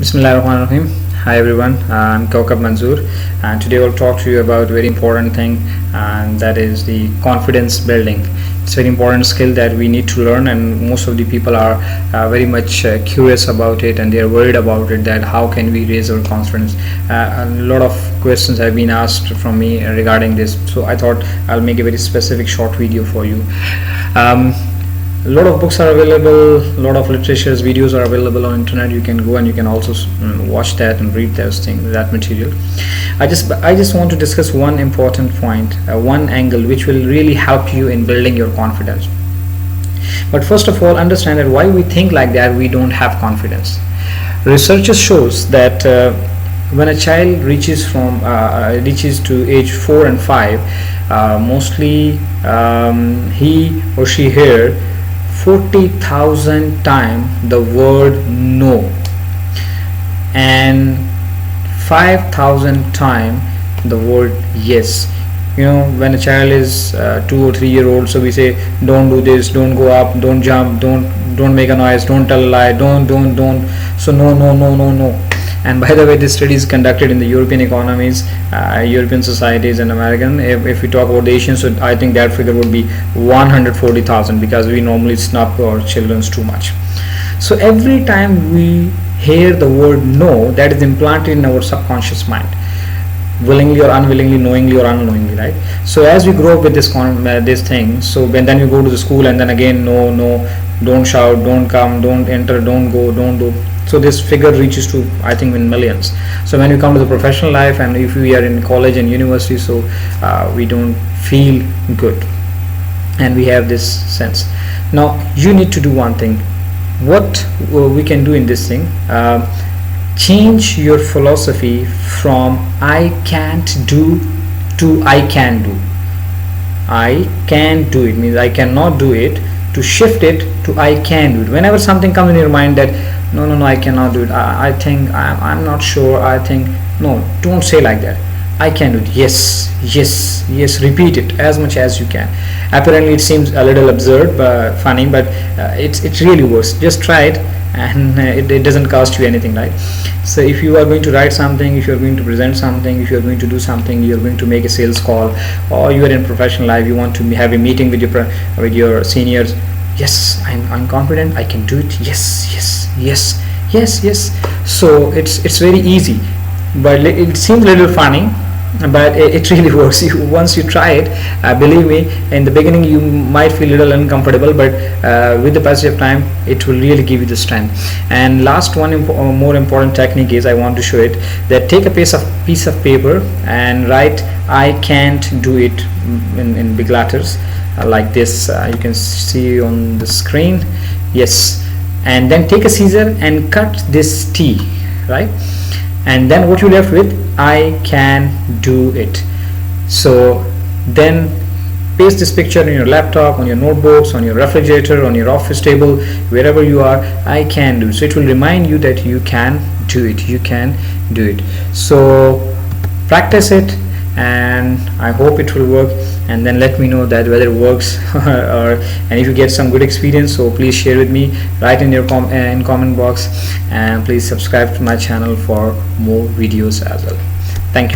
Bismillahirrahmanirrahim. Hi everyone, I'm Kokab Manzoor, and today I'll talk to you about a very important thing, and that is the confidence building. It's a very important skill that we need to learn, and most of the people are very much curious about it, and they are worried about it, that how can we raise our confidence. A lot of questions have been asked from me regarding this, so I thought I'll make a very specific short video for you. A lot of books are available, a lot of literatures, videos are available on internet. You can go and you can also watch that and read those things, that material. I just want to discuss one important point, one angle which will really help you in building your confidence. But first of all, understand that why we think like that, we don't have confidence. Research shows that when a child reaches to age 4 and 5, mostly he or she hear 40,000 times the word no and 5,000 times the word yes. You know, when a child is 2 or 3 year old, so we say don't do this, don't go up, don't jump, don't make a noise, don't tell a lie, don't, so no. And by the way, this study is conducted in the European economies, European societies and American. If we talk about the Asians, so I think that figure would be 140,000, because we normally snub our children too much. So every time we hear the word no, that is implanted in our subconscious mind, willingly or unwillingly, knowingly or unknowingly, right? So as we grow up with this thing, so then you go to the school and then again no, don't shout, don't come, don't enter, don't go, don't do. So this figure reaches to, I think, in millions. So when we come to the professional life, and if we are in college and university, so we don't feel good, and we have this sense. Now you need to do one thing. What we can do in this thing, change your philosophy from I can't do to I can do. I can do it means I cannot do it, to shift it to I can do it. Whenever something comes in your mind that no, I cannot do it, I think, I'm not sure, I think, no, don't say like that. I can do it. Yes, repeat it as much as you can. Apparently it seems a little absurd but funny, but it really works. Just try it, and it doesn't cost you anything, right? So if you are going to write something, if you are going to present something, if you are going to do something, you are going to make a sales call, or you are in professional life, you want to have a meeting with your seniors. Yes, I'm confident, I can do it. Yes. So it's very easy, but it seems a little funny, but it really works. Once you try it, believe me, in the beginning you might feel a little uncomfortable, but with the passage of time it will really give you the strength. And last one more important technique is, I want to show it, that take a piece of paper and write I can't do it in big letters, like this. You can see on the screen. Yes. And then take a scissor and cut this T, right? And then what you left with, I can do it. So then paste this picture on your laptop, on your notebooks, on your refrigerator, on your office table, wherever you are. I can do. So it will remind you that you can do it. You can do it. So practice it, and I hope it will work, and then let me know that whether it works and if you get some good experience. So please share with me, write in your comment box, and please subscribe to my channel for more videos as well. Thank you.